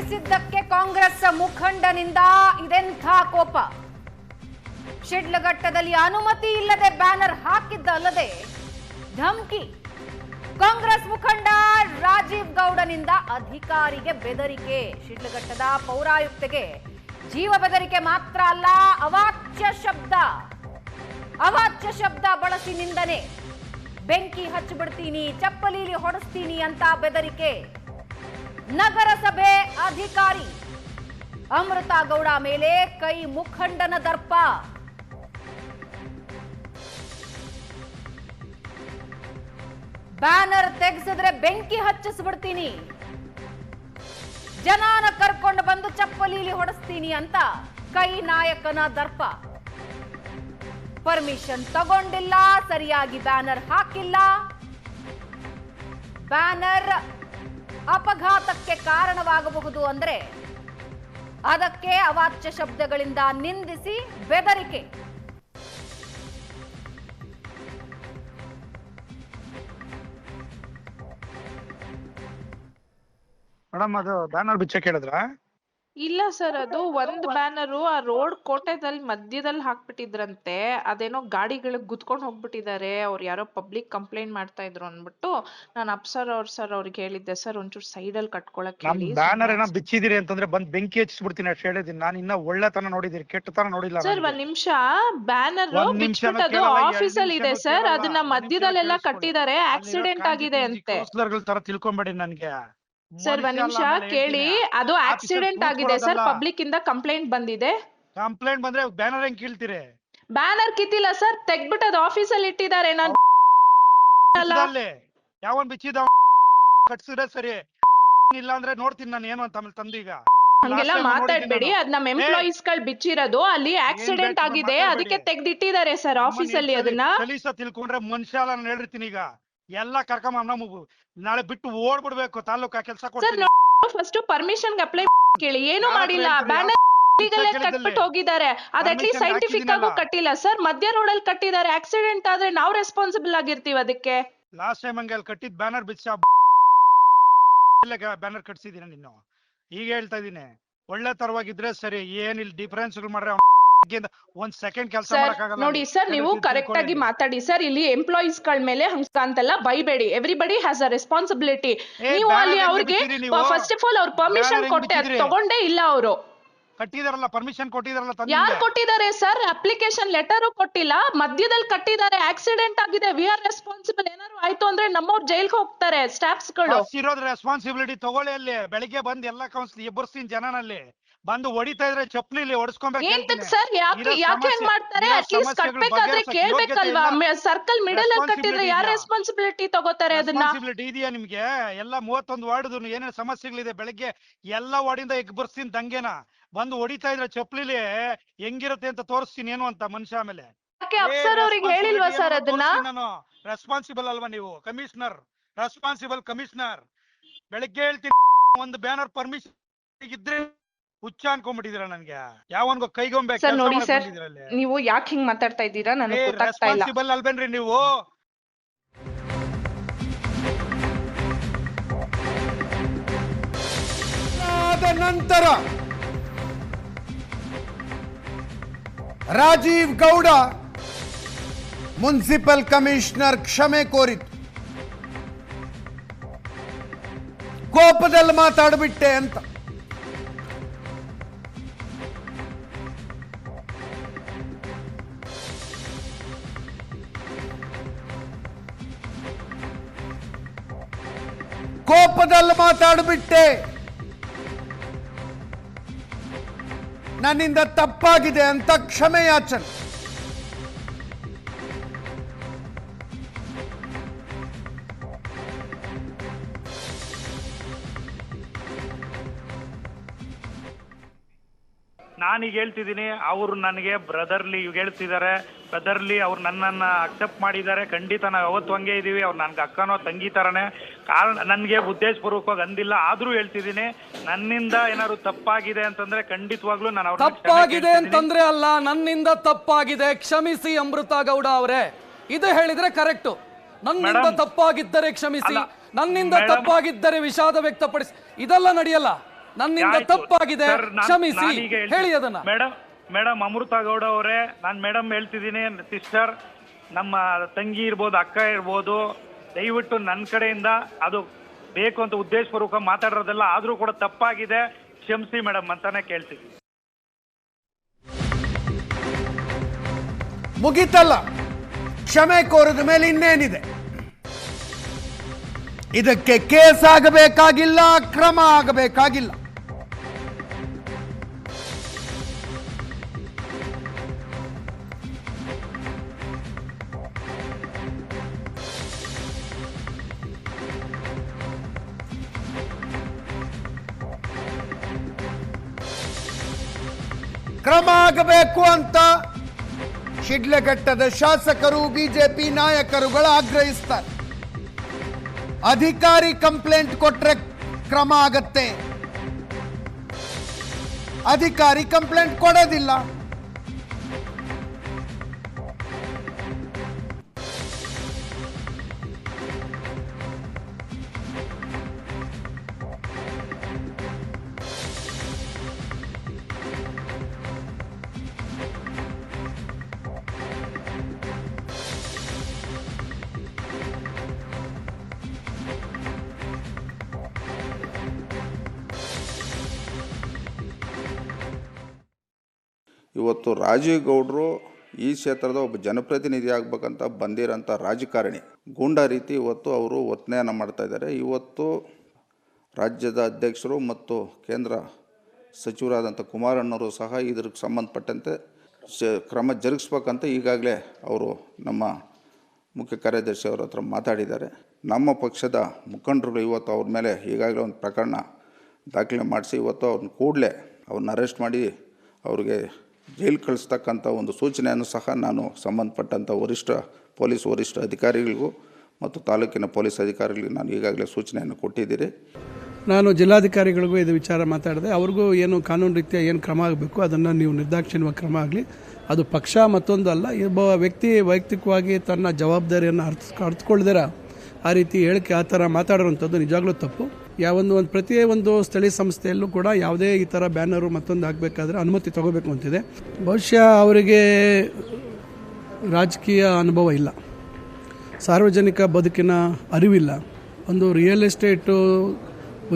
ವಂಚಿಸಿದ್ದಕ್ಕೆ ಕಾಂಗ್ರೆಸ್ ಮುಖಂಡನಿಂದ ಇದೆಂಥ ಕೋಪ. ಶಿಡ್ಲಘಟ್ಟದಲ್ಲಿ ಅನುಮತಿ ಇಲ್ಲದೆ ಬ್ಯಾನರ್ ಹಾಕಿದ್ದಲ್ಲದೆ ಧಮಕಿ. ಕಾಂಗ್ರೆಸ್ ಮುಖಂಡ ರಾಜೀವ್ ಗೌಡನಿಂದ ಅಧಿಕಾರಿಗೆ ಬೆದರಿಕೆ. ಶಿಡ್ಲಘಟ್ಟದ ಪೌರಾಯುಕ್ತೆಗೆ ಜೀವ ಬೆದರಿಕೆ ಮಾತ್ರ ಅಲ್ಲ, ಅವಾಚ್ಯ ಶಬ್ದ ಬಳಸಿ ನಿಂದನೆ. ಬೆಂಕಿ ಹಚ್ಚಿಬಿಡ್ತೀನಿ, ಚಪ್ಪಲೀಲಿ ಹೊಡೆಸ್ತೀನಿ ಅಂತ ಬೆದರಿಕೆ. ನಗರಸಭೆ ಅಧಿಕಾರಿ ಅಮೃತ ಗೌಡ ಮೇಲೆ ಕೈ ಮುಖಂಡನ ದರ್ಪ. ಬ್ಯಾನರ್ ತೆಗೆಸಿದ್ರೆ ಬೆಂಕಿ ಹಚ್ಚಿಸ್ಬಿಡ್ತೀನಿ, ಜನಾನ ಕರ್ಕೊಂಡು ಬಂದು ಚಪ್ಪಲೀಲಿ ಹೊಡೆಸ್ತೀನಿ ಅಂತ ಕೈ ನಾಯಕನ ದರ್ಪ. ಪರ್ಮಿಷನ್ ತಗೊಂಡಿಲ್ಲ, ಸರಿಯಾಗಿ ಬ್ಯಾನರ್ ಹಾಕಿಲ್ಲ, ಬ್ಯಾನರ್ ಅಪಘಾತಕ್ಕೆ ಕಾರಣವಾಗಬಹುದು ಅಂದ್ರೆ ಅದಕ್ಕೆ ಅವಾಚ್ಯ ಶಬ್ದಗಳಿಂದ ನಿಂದಿಸಿ ಬೆದರಿಕೆ. ಮೇಡಮ್, ಅದು ಬ್ಯಾನರ್ ಬಿಚ್ಚಕ್ಕೆ ಹೇಳಿದ್ರ? ಇಲ್ಲ ಸರ್, ಅದು ಒಂದ್ ಬ್ಯಾನರು ಆ ರೋಡ್ ಕೋಟೆದಲ್ಲಿ ಮಧ್ಯದಲ್ಲಿ ಹಾಕ್ಬಿಟ್ಟಿದ್ರಂತೆ. ಅದೇನೋ ಗಾಡಿಗಳಿಗೆ ಗುದ್ಕೊಂಡ್ ಹೋಗ್ಬಿಟ್ಟಿದ್ದಾರೆ, ಅವ್ರು ಯಾರೋ ಪಬ್ಲಿಕ್ ಕಂಪ್ಲೇಂಟ್ ಮಾಡ್ತಾ ಇದ್ರು ಅನ್ಬಿಟ್ಟು ನಾನು ಅಪ್ಸರ್ ಅವ್ರಿಗೆ ಹೇಳಿದ್ದೆ, ಸರ್ ಒಂಚೂರು ಸೈಡ್ ಅಲ್ಲಿ ಕಟ್ಕೊಳಕ್ ಹೇಳಿ. ಬ್ಯಾನರ್ ಏನೋ ಬಿಚ್ಚಿದಿರಿ ಅಂತಂದ್ರೆ ಬಂದ್ ಬೆಂಕಿ ಹಚ್ಚಿಬಿಡ್ತೀನಿ ಅಷ್ಟು ಹೇಳಿದೀನಿ. ನಾನು ಇನ್ನ ಒಳ್ಳೆತನ ನೋಡಿದೀನಿ, ಕೆಟ್ಟತನ ನೋಡಿಲ್ಲ. ಸರ್ ಒಂದ್ ನಿಮಿಷ, ಬ್ಯಾನರ್ ಬಿಚ್ಬಿಟ್ಟದು ಆಫೀಸ್ ಅಲ್ಲಿ ಇದೆ ಸರ್, ಅದನ್ನ ಮಧ್ಯದಲ್ಲೆಲ್ಲ ಕಟ್ಟಿದ್ದಾರೆ, ಆಕ್ಸಿಡೆಂಟ್ ಆಗಿದೆ ಅಂತೆ. ತರ ತಿಳ್ಕೊಂಬೇಡಿ ನನ್ಗೆ. ಸರ್ ಒಂದ್ ನಿಮಿಷ ಕೇಳಿ, ಅದು ಆಕ್ಸಿಡೆಂಟ್ ಆಗಿದೆ ಸರ್, ಪಬ್ಲಿಕ್ ಇಂದ ಕಂಪ್ಲೇಂಟ್ ಬಂದಿದೆ. ಕಂಪ್ಲೇಂಟ್ ಬಂದ್ರೆ ಬ್ಯಾನರ್ ಹೆಂಗ್ ಕೀಳ್ತೀರಿ? ಬ್ಯಾನರ್ ಕಿತ್ತಿಲ್ಲ ಸರ್, ತೆಗ್ಬಿಟ್ಟು ಅದು ಆಫೀಸ್ ಅಲ್ಲಿ ಇಟ್ಟಿದ್ದಾರೆ. ನಾನು ಯಾವನ್ ಬಿಚ್ಚಿದ ಕಟ್ಸಿದ್ರೆ ಸರಿ, ಇಲ್ಲ ಅಂದ್ರೆ ನೋಡ್ತೀನಿ ನಾನು ಏನು ಅಂತ. ಆಮೇಲೆ ತಂದೀಗ ಹಂಗೆಲ್ಲ ಮಾತಾಡ್ಬೇಡಿ, ಅದ್ ನಮ್ ಎಂಪ್ಲಾಯೀಸ್ ಗಳು ಬಿಚ್ಚಿರೋದು, ಅಲ್ಲಿ ಆಕ್ಸಿಡೆಂಟ್ ಆಗಿದೆ, ಅದಕ್ಕೆ ತೆಗ್ದಿಟ್ಟಿದ್ದಾರೆ ಸರ್ ಆಫೀಸ್ ಅಲ್ಲಿ. ಅದನ್ನ ತಿಳ್ಕೊಂಡ್ರೆ ಮನುಷ್ಯ ಅಲ್ಲ, ನಾನು ಹೇಳಿರ್ತೀನಿ. ಈಗ ಎಲ್ಲ ಕರ್ಕೊಂಬ ನಾಳೆ ಬಿಟ್ಟು ಓಡ್ಬಿಡ್ಬೇಕು ತಾಲೂಕಾ ಕೆಲಸ ಕೊಡ್ತೀನಿ. ಫಸ್ಟ್ ಪರ್ಮಿಷನ್ ಅಪ್ಲೈ ಕೇಳಿ, ಏನು ಮಾಡಿಲ್ಲ. ಬ್ಯಾನರ್ ಕಟ್ಬಿಟ್ಟು ಹೋಗಿದ್ದಾರೆ, ಅದ್ ಅಟ್ಲೀಸ್ಟ್ ಸೈಂಟಿಫಿಕ್ ಆಗು ಕಟ್ಟಿಲ್ಲ ಸರ್, ಮಧ್ಯ ರೋಡ್ ಅಲ್ಲಿ ಕಟ್ಟಿದ್ದಾರೆ. ಆಕ್ಸಿಡೆಂಟ್ ಆದ್ರೆ ನಾವ್ ರೆಸ್ಪಾನ್ಸಿಬಲ್ ಆಗಿರ್ತೀವಿ ಅದಕ್ಕೆ. ಲಾಸ್ಟ್ ಟೈಮ್ ಹಂಗೆ ಅಲ್ಲಿ ಕಟ್ಟಿದ್ ಬ್ಯಾನರ್ ಬಿಚ್ಚ ಬ್ಯಾನರ್ ಕಟ್ಸಿದೀನಿ ನಿನ್ನು. ಈಗ ಹೇಳ್ತಾ ಇದೀನಿ, ಒಳ್ಳೆ ತರವಾಗಿದ್ರೆ ಸರಿ, ಏನಿಲ್ಲ ಡಿಫರೆನ್ಸ್ ಮಾಡ್ರೆ ಒಂದ್ ಸೆಕೆಂಡ್ ಕೆಲಸ ಮಾಡಕ್ಕಾಗಲ್ಲ. ನೋಡಿ ಸರ್, ನೀವು ಕರೆಕ್ಟ್ ಆಗಿ ಮಾತಾಡಿ ಸರ್. ಇಲ್ಲಿ ಎಂಪ್ಲಾಯೀಸ್ ಗಳ ಮೇಲೆ ಹಂಗ ಅಂತೆಲ್ಲ ಬೈಬೇಡಿ. Everybody has a responsibility. ನೀವು ಅಲ್ಲಿ ಅವ್ರಿಗೆ ಫಸ್ಟ್ ಆಫ್ ಆಲ್ ಅವ್ರ ಪರ್ಮಿಷನ್ ಕೊಟ್ಟೆ, ಅದು ತಗೊಂಡೇ ಇಲ್ಲ ಅವರು. ಕಟ್ಟಿದಾರಲ್ಲ, ಪರ್ಮಿಷನ್ ಕೊಟ್ಟಿದಾರಲ್ಲ. ಯಾರು ಕೊಟ್ಟಿದ್ದಾರೆ ಸರ್? ಅಪ್ಲಿಕೇಶನ್ ಲೆಟರ್ ಕೊಟ್ಟಿಲ್ಲ, ಮಧ್ಯದಲ್ಲಿ ಕಟ್ಟಿದ್ದಾರೆ. ಆಕ್ಸಿಡೆಂಟ್ ಆಗಿದೆ, ವಿ ಆರ್ ರೆಸ್ಪಾನ್ಸಿಬಲ್. ಏನಾದ್ರು ಆಯ್ತು ಅಂದ್ರೆ ನಮ್ಮವ್ರು ಜೈಲ್ಗೆ ಹೋಗ್ತಾರೆ ಸ್ಟಾಫ್ಸ್ ಗಳು. ಇರೋದ್ ರೆಸ್ಪಾನ್ಸಿಬಿಲಿಟಿ ತಗೊಳ್ಳಿ. ಅಲ್ಲಿ ಬೆಳಿಗ್ಗೆ ಬಂದ್ ಎಲ್ಲಾ ಕೌನ್ಸಿಲ್ ಎಬ್ಬರ್ಸ್ತೀನಿ ಜನನಲ್ಲಿ ಬಂದು ಹೊಡಿತಾ ಇದ್ರೆ ಚಪ್ಪಲಿ ಹೊಡಿಸ್ಕೊಬೇಕು ಸರ್. ಯಾಕೆ ಮಾಡ್ತಾರೆ? ಅಟ್ಲೀಸ್ಟ್ ಕಟ್ಬೇಕಾದ್ರೆ ಕೇಳ್ಬೇಕಲ್ವಾ? ಸರ್ಕಲ್ ಮಿಡಲ್ ಅಲ್ಲಿ ಕಟ್ಟಿದ್ರೆ ಯಾರು ರೆಸ್ಪಾನ್ಸಿಬಿಲಿಟಿ ತಗೋತಾರೆ? ಅದನ್ನ ಇದೆಯಾ ನಿಮ್ಗೆ? ಎಲ್ಲ 31 ವಾರ್ಡ್ ಏನೇನು ಸಮಸ್ಯೆಗಳಿದೆ, ಬೆಳಗ್ಗೆ ಎಲ್ಲಾ ವಾರ್ಡಿಂದ ಎಬ್ಬರ್ಸ್ತೀನಿ ದಂಗೆನ. ಬಂದು ಹೊಡಿತಾ ಇದ್ರೆ ಚಪ್ಪಲಿ ಹೆಂಗಿರುತ್ತೆ ಅಂತ ತೋರಿಸ್ತೀನಿ ಏನು ಅಂತ ಮನುಷ್ಯ. ಆಮೇಲೆ ಅಫ್ಸರ್ ಅವ್ರಿಗೆ ಹೇಳಿಲ್ವಾ ಸರ್ ಅದನ್ನ? ನಾನು ರೆಸ್ಪಾನ್ಸಿಬಲ್ ಅಲ್ವಾ ನೀವು? Commissioner, responsible commissioner. ಬೆಳಗ್ಗೆ ಹೇಳ್ತೀನಿ, ಒಂದು ಬ್ಯಾನರ್ ಪರ್ಮಿಷನ್ ಇದ್ರೆ ಹುಚ್ಚ ಅನ್ಕೊಂಡ್ಬಿಟ್ಟಿದೀರ ನನ್ಗೆ. ಯಾವನ್ಗೋ ಕೈಗೊಂಬೆ ನೋಡಿ ಸರ್, ನೀವು ಯಾಕೆ ಹಿಂಗ್ ಮಾತಾಡ್ತಾ ಇದ್ದೀರಾ ನನಗೆ ಗೊತ್ತಾಗ್ತಾ ಇಲ್ಲ. ರೆಸ್ಪಾನ್ಸಿಬಲ್ ಅಲ್ವೇನ್ರಿ ನೀವು? ನಂತರ ರಾಜೀವ್ ಗೌಡ ಮುನ್ಸಿಪಲ್ ಕಮಿಷನರ್ ಕ್ಷಮೆ ಕೋರಿತು. ಕೋಪದಲ್ಲಿ ಮಾತಾಡ್ಬಿಟ್ಟೆ ಅಂತ. ಕೋಪದಲ್ಲಿ ಮಾತಾಡ್ಬಿಟ್ಟೆ, ನನ್ನಿಂದ ತಪ್ಪಾಗಿದೆ ಅಂತ ಕ್ಷಮೆ ಯಾಚನೆ. ನಾನೀಗ ಹೇಳ್ತಿದ್ದೀನಿ, ಅವ್ರು ನನಗೆ ಬ್ರದರ್ಲಿ ಹೇಳ್ತಿದ್ದಾರೆ. ಬ್ರದರ್ಲಿ ಅವ್ರು ನನ್ನನ್ನ ಅಕ್ಸೆಪ್ಟ್ ಮಾಡಿದ್ದಾರೆ. ಖಂಡಿತ ನಾವು ಯಾವತ್ತು ಹಂಗೆ ಇದೀವಿ. ಅವ್ರು ನನ್ಗೆ ಅಕ್ಕನೋ ತಂಗಿ ತರನೇ. ಕಾರಣ ನನಗೆ ಉದ್ದೇಶಪೂರ್ವಕವಾಗಿ ಅಂದಿಲ್ಲ, ಆದ್ರೂ ಹೇಳ್ತಿದ್ದೀನಿ, ನನ್ನಿಂದ ಏನಾದ್ರು ತಪ್ಪಾಗಿದೆ ಅಂತಂದ್ರೆ ಖಂಡಿತವಾಗ್ಲೂ ನಾನು ಅವ್ರ ತಪ್ಪಾಗಿದೆ ಅಂತಂದ್ರೆ ಅಲ್ಲ, ನನ್ನಿಂದ ತಪ್ಪಾಗಿದೆ, ಕ್ಷಮಿಸಿ ಅಮೃತ ಗೌಡ ಅವರೇ, ಇದು ಹೇಳಿದ್ರೆ ಕರೆಕ್ಟ್. ನನ್ನಿಂದ ತಪ್ಪಾಗಿದ್ದರೆ ಕ್ಷಮಿಸಿ, ನನ್ನಿಂದ ತಪ್ಪಾಗಿದ್ದರೆ ವಿಷಾದ ವ್ಯಕ್ತಪಡಿಸಿ, ಇದೆಲ್ಲ ನಡೆಯಲ್ಲ. ನನ್ನಿಂದ ತಪ್ಪಾಗಿದೆ, ಕ್ಷಮಿಸಿ, ಹೇಳಿ ಅದನ್ನ. ಮೇಡಮ್ ಅಮೃತಾ ಗೌಡ ಅವರೇ, ನಾನು ಮೇಡಮ್ ಹೇಳ್ತಿದ್ದೀನಿ, ಸಿಸ್ಟರ್, ನಮ್ಮ ತಂಗಿ ಇರ್ಬೋದು, ಅಕ್ಕ ಇರ್ಬೋದು, ದಯವಿಟ್ಟು ನನ್ನ ಕಡೆಯಿಂದ ಅದು ಬೇಕು ಅಂತ ಉದ್ದೇಶಪೂರ್ವಕ ಮಾತಾಡೋದೆಲ್ಲ ಆದ್ರೂ ಕೂಡ ತಪ್ಪಾಗಿದೆ, ಕ್ಷಮಿಸಿ ಮೇಡಮ್ ಅಂತಾನೆ ಕೇಳ್ತೀವಿ. ಮುಗಿತಲ್ಲ, ಕ್ಷಮೆ ಕೋರಿದ ಮೇಲೆ ಇನ್ನೇನಿದೆ? ಇದಕ್ಕೆ ಕೇಸ್ ಆಗಬೇಕಾಗಿಲ್ಲ, ಕ್ರಮ ಆಗಬೇಕಾಗಿಲ್ಲ. ಕ್ರಮ ಆಗಬೇಕು ಅಂತ ಶಿಡ್ಲಘಟ್ಟದ ಶಾಸಕರು, ಬಿಜೆಪಿ ನಾಯಕರುಗಳು ಆಗ್ರಹಿಸ್ತಾರೆ. ಅಧಿಕಾರಿ ಕಂಪ್ಲೇಂಟ್ ಕೊಟ್ರೆ ಕ್ರಮ ಆಗತ್ತೆ, ಅಧಿಕಾರಿ ಕಂಪ್ಲೇಂಟ್ ಕೊಡೋದಿಲ್ಲ. ಇವತ್ತು ರಾಜೀವ್ ಗೌಡರು ಈ ಕ್ಷೇತ್ರದ ಒಬ್ಬ ಜನಪ್ರತಿನಿಧಿ ಆಗಬೇಕಂತ ಬಂದಿರೋಂಥ ರಾಜಕಾರಣಿ ಗೂಂಡಾ ರೀತಿ ಇವತ್ತು ಅವರು ಒತ್ತನೆಯನ್ನು ಮಾಡ್ತಾ ಇದ್ದಾರೆ. ಇವತ್ತು ರಾಜ್ಯದ ಅಧ್ಯಕ್ಷರು ಮತ್ತು ಕೇಂದ್ರ ಸಚಿವರಾದಂಥ ಕುಮಾರಣ್ಣವರು ಸಹ ಇದಕ್ಕೆ ಸಂಬಂಧಪಟ್ಟಂತೆ ಕ್ರಮ ಜರುಗಿಸ್ಬೇಕಂತ ಈಗಾಗಲೇ ಅವರು ನಮ್ಮ ಮುಖ್ಯ ಕಾರ್ಯದರ್ಶಿ ಅವರ ಹತ್ರ ಮಾತಾಡಿದ್ದಾರೆ. ನಮ್ಮ ಪಕ್ಷದ ಮುಖಂಡರುಗಳು ಇವತ್ತು ಅವ್ರ ಮೇಲೆ ಈಗಾಗಲೇ ಒಂದು ಪ್ರಕರಣ ದಾಖಲೆ ಮಾಡಿಸಿ ಇವತ್ತು ಅವ್ರನ್ನ ಕೂಡಲೇ ಅವ್ರನ್ನ ಅರೆಸ್ಟ್ ಮಾಡಿ ಅವ್ರಿಗೆ ಜೈಲು ಕಳಿಸ್ತಕ್ಕಂಥ ಒಂದು ಸೂಚನೆಯನ್ನು ಸಹ ನಾನು ಸಂಬಂಧಪಟ್ಟಂಥ ಪೊಲೀಸ್ ವರಿಷ್ಠ ಅಧಿಕಾರಿಗಳಿಗೂ ಮತ್ತು ತಾಲೂಕಿನ ಪೊಲೀಸ್ ಅಧಿಕಾರಿಗಳಿಗೂ ನಾನು ಈಗಾಗಲೇ ಸೂಚನೆಯನ್ನು ಕೊಟ್ಟಿದ್ದೀರಿ. ನಾನು ಜಿಲ್ಲಾಧಿಕಾರಿಗಳಿಗೂ ಇದು ವಿಚಾರ ಮಾತಾಡಿದೆ. ಅವ್ರಿಗೂ ಏನು ಕಾನೂನು ರೀತಿಯ ಏನು ಕ್ರಮ ಆಗಬೇಕು ಅದನ್ನು ನೀವು ನಿರ್ದಾಕ್ಷಿಣ್ಯವಾಗಿ ಕ್ರಮ ಆಗಲಿ. ಅದು ಪಕ್ಷ ಮತ್ತೊಂದು ಅಲ್ಲ, ಒಬ್ಬ ವ್ಯಕ್ತಿ ವೈಯಕ್ತಿಕವಾಗಿ ತನ್ನ ಜವಾಬ್ದಾರಿಯನ್ನು ಅರ್ಥಕೊಳ್ಳದಿರ ಆ ರೀತಿ ಹೇಳಿಕೆ ಆ ಥರ ಮಾತಾಡುವಂಥದ್ದು ನಿಜವಾಗ್ಲೂ ತಪ್ಪು. ಪ್ರತಿಯೊಂದು ಸ್ಥಳೀಯ ಸಂಸ್ಥೆಯಲ್ಲೂ ಕೂಡ ಯಾವುದೇ ಈ ಥರ ಬ್ಯಾನರು ಮತ್ತೊಂದು ಆಗಬೇಕಾದ್ರೆ ಅನುಮತಿ ತಗೋಬೇಕು ಅಂತಿದೆ. ಬಹುಶಃ ಅವರಿಗೆ ರಾಜಕೀಯ ಅನುಭವ ಇಲ್ಲ, ಸಾರ್ವಜನಿಕ ಬದುಕಿನ ಅರಿವಿಲ್ಲ. ಒಂದು ರಿಯಲ್ ಎಸ್ಟೇಟು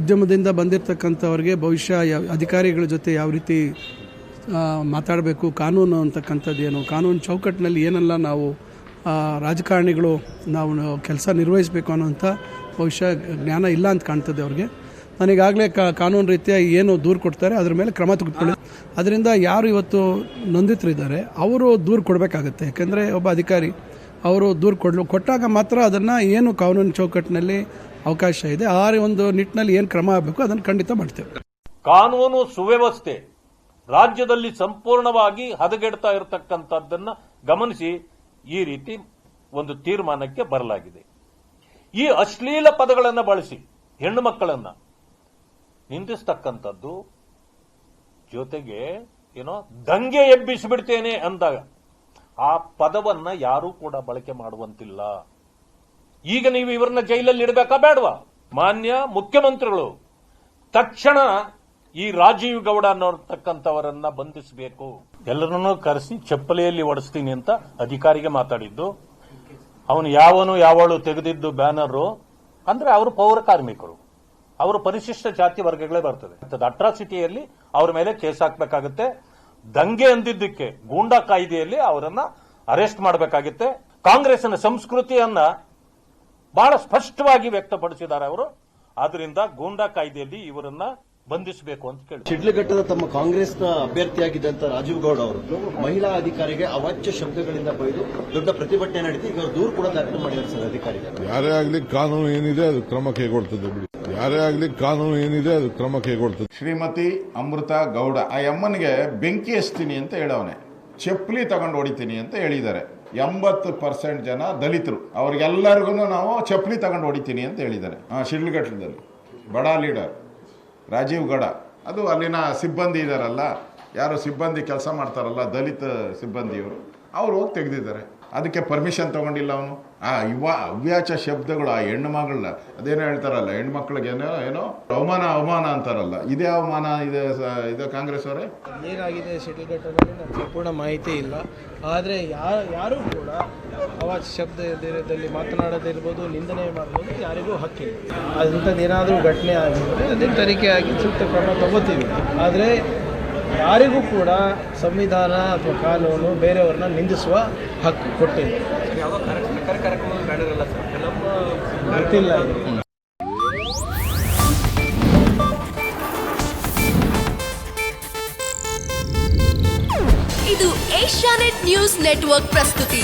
ಉದ್ಯಮದಿಂದ ಬಂದಿರತಕ್ಕಂಥವ್ರಿಗೆ ಬಹುಶಃ ಅಧಿಕಾರಿಗಳ ಜೊತೆ ಯಾವ ರೀತಿ ಮಾತಾಡಬೇಕು, ಕಾನೂನು ಅಂತಕ್ಕಂಥದ್ದು ಏನು, ಕಾನೂನು ಚೌಕಟ್ಟಿನಲ್ಲಿ ಏನೆಲ್ಲ ನಾವು ರಾಜಕಾರಣಿಗಳು ನಾವು ಕೆಲಸ ನಿರ್ವಹಿಸಬೇಕು ಅನ್ನೋಂಥ ಬಹುಶಃ ಜ್ಞಾನ ಇಲ್ಲ ಅಂತ ಕಾಣ್ತದೆ ಅವ್ರಿಗೆ. ನನಗಾಗಲೇ ಕಾನೂನು ರೀತಿಯ ಏನು ದೂರು ಕೊಡ್ತಾರೆ ಅದರ ಮೇಲೆ ಕ್ರಮ ತೆಗೆದುಕೊಳ್ಳಿ. ಅದರಿಂದ ಯಾರು ಇವತ್ತು ನೊಂದಿತರಿದ್ದಾರೆ ಅವರು ದೂರು ಕೊಡಬೇಕಾಗತ್ತೆ. ಯಾಕೆಂದರೆ ಒಬ್ಬ ಅಧಿಕಾರಿ ಅವರು ದೂರು ಕೊಟ್ಟಾಗ ಮಾತ್ರ ಅದನ್ನು ಏನು ಕಾನೂನು ಚೌಕಟ್ಟಿನಲ್ಲಿ ಅವಕಾಶ ಇದೆ ಆ ಒಂದು ನಿಟ್ಟಿನಲ್ಲಿ ಏನು ಕ್ರಮ ಆಗಬೇಕು ಅದನ್ನು ಖಂಡಿತ ಮಾಡ್ತೇವೆ. ಕಾನೂನು ಸುವ್ಯವಸ್ಥೆ ರಾಜ್ಯದಲ್ಲಿ ಸಂಪೂರ್ಣವಾಗಿ ಹದಗೆಡ್ತಾ ಇರತಕ್ಕಂಥದ್ದನ್ನು ಗಮನಿಸಿ ಈ ರೀತಿ ಒಂದು ತೀರ್ಮಾನಕ್ಕೆ ಬರಲಾಗಿದೆ. ಈ ಅಶ್ಲೀಲ ಪದಗಳನ್ನು ಬಳಸಿ ಹೆಣ್ಣು ಮಕ್ಕಳನ್ನ ನಿಂದಿಸ್ತಕ್ಕಂಥದ್ದು, ಜೊತೆಗೆ ದಂಗೆ ಎಬ್ಬಿಸಿಬಿಡ್ತೇನೆ ಅಂದಾಗ ಆ ಪದವನ್ನ ಯಾರೂ ಕೂಡ ಬಳಕೆ ಮಾಡುವಂತಿಲ್ಲ. ಈಗ ನೀವು ಇವರನ್ನ ಜೈಲಲ್ಲಿ ಇಡಬೇಕಾ ಬೇಡವಾ? ಮಾನ್ಯ ಮುಖ್ಯಮಂತ್ರಿಗಳು ತಕ್ಷಣ ಈ ರಾಜೀವ್ ಗೌಡ ಅನ್ನೋರ್ತಕ್ಕಂಥವರನ್ನ ಬಂಧಿಸಬೇಕು. ಎಲ್ಲರನ್ನೂ ಕರೆಸಿ ಚಪ್ಪಲಿಯಲ್ಲಿ ಒಡಿಸ್ತೀನಿ ಅಂತ ಅಧಿಕಾರಿಗೆ ಮಾತಾಡಿದ್ದು. ಅವನು ಯಾವಳು ತೆಗೆದಿದ್ದು ಬ್ಯಾನರು ಅಂದ್ರೆ ಅವರು ಪೌರ ಕಾರ್ಮಿಕರು, ಅವರು ಪರಿಶಿಷ್ಟ ಜಾತಿ ವರ್ಗಗಳೇ ಬರ್ತದೆ. ಅಟ್ರಾಸಿಟಿಯಲ್ಲಿ ಅವರ ಮೇಲೆ ಕೇಸ್ ಹಾಕಬೇಕಾಗುತ್ತೆ. ದಂಗೆ ಅಂದಿದ್ದಕ್ಕೆ ಗೂಂಡಾ ಕಾಯ್ದೆಯಲ್ಲಿ ಅವರನ್ನ ಅರೆಸ್ಟ್ ಮಾಡಬೇಕಾಗುತ್ತೆ. ಕಾಂಗ್ರೆಸ್ನ ಸಂಸ್ಕೃತಿಯನ್ನ ಬಹಳ ಸ್ಪಷ್ಟವಾಗಿ ವ್ಯಕ್ತಪಡಿಸಿದ್ದಾರೆ ಅವರು. ಆದ್ರಿಂದ ಗೂಂಡಾ ಕಾಯ್ದೆಯಲ್ಲಿ ಇವರನ್ನ ಬಂಧಿಸಬೇಕು ಅಂತ ಕೇಳಿ. ಶಿಡ್ಲಘಟ್ಟದ ತಮ್ಮ ಕಾಂಗ್ರೆಸ್ನ ಅಭ್ಯರ್ಥಿಯಾಗಿದ್ದಂತ ರಾಜೀವ್ ಗೌಡ ಅವರು ಮಹಿಳಾ ಅಧಿಕಾರಿಗೆ ಅವಾಚ್ಯ ಶಬ್ದಗಳಿಂದ ಬೈದು ದೊಡ್ಡ ಪ್ರತಿಭಟನೆ ನಡೆಸಿ ಈಗ ದೂರು ಕೂಡ ದಾಖಲು ಮಾಡಿದ್ದಾರೆ ಸರ್ ಅಧಿಕಾರಿಗಳು. ಯಾರೇ ಆಗ್ಲಿ ಕಾನೂನು ಏನಿದೆ ಅದು ಕ್ರಮ ಕೈಗೊಳ್ತದೆ ಬಿಡಿ. ಯಾರೇ ಆಗ್ಲಿ ಕಾನೂನು ಏನಿದೆ ಅದು ಕ್ರಮ ಕೈಗೊಳ್ತದೆ. ಶ್ರೀಮತಿ ಅಮೃತಾ ಗೌಡ ಆ ಅಮ್ಮನಿಗೆ ಬೆಂಕಿ ಹಚ್ತೀನಿ ಅಂತ ಹೇಳವನೆ, ಚಪ್ಪಲಿ ತಗೊಂಡು ಹೊಡಿತೀನಿ ಅಂತ ಹೇಳಿದ್ದಾರೆ. 80% ಜನ ದಲಿತರು, ಅವ್ರಿಗೆಲ್ಲರಿಗೂ ನಾವು ಚಪ್ಪಲಿ ತಗೊಂಡು ಹೊಡಿತೀನಿ ಅಂತ ಹೇಳಿದ್ದಾರೆ. ಶಿಡ್ಲಘಟ್ಟದಲ್ಲಿ ಬಡ ಲೀಡರ್ ರಾಜೀವ್ ಗೌಡ, ಅದು ಅಲ್ಲಿನ ಸಿಬ್ಬಂದಿ ಇದಾರಲ್ಲ, ಯಾರು ಸಿಬ್ಬಂದಿ ಕೆಲಸ ಮಾಡ್ತಾರಲ್ಲ ದಲಿತ ಸಿಬ್ಬಂದಿಯವರು, ಅವರು ಹೋಗಿ ತೆಗೆದಿದ್ದಾರೆ. ಅದಕ್ಕೆ ಪರ್ಮಿಷನ್ ತಗೊಂಡಿಲ್ಲ ಅವನು. ಅವ್ಯಾಚ ಶಬ್ದಗಳು, ಆ ಹೆಣ್ಣು ಮಗಳನ್ನ ಅದೇನೋ ಹೇಳ್ತಾರಲ್ಲ, ಹೆಣ್ಮಕ್ಳಿಗೆ ಏನೋ ಅವಮಾನ ಅಂತಾರಲ್ಲ, ಇದೇ ಅವಮಾನ ಇದೆ ಕಾಂಗ್ರೆಸ್ ಅವರೇ. ಏನಾಗಿದೆ ಶೆಟ್ಲ್ಘಟ್ಟದಲ್ಲಿ ನನಗೆ ಸಂಪೂರ್ಣ ಮಾಹಿತಿ ಇಲ್ಲ. ಆದರೆ ಯಾರೂ ಕೂಡ ಅವಾಚ ಶಬ್ದದಲ್ಲಿ ಮಾತನಾಡೋದಿರ್ಬೋದು, ನಿಂದನೆ ಮಾಡ್ಬೋದು, ಯಾರಿಗೂ ಹಕ್ಕಿಲ್ಲ. ಅಂಥದ್ದು ಏನಾದರೂ ಘಟನೆ ಆಗಿದ್ರೆ ಅದನ್ನು ತನಿಖೆ ಆಗಿ ಸೂಕ್ತ ಕ್ರಮ ತಗೋತೀವಿ. ಆದರೆ ಯಾರಿಗೂ ಕೂಡ ಸಂವಿಧಾನ ಅಥವಾ ಕಾನೂನು ಬೇರೆಯವ್ರನ್ನ ನಿಂದಿಸುವ ಹಕ್ಕು ಕೊಟ್ಟಿಲ್ಲ. ಗೊತ್ತಿಲ್ಲ. ಇದು ಏಷ್ಯಾನೆಟ್ ನ್ಯೂಸ್ ನೆಟ್ವರ್ಕ್ ಪ್ರಸ್ತುತಿ.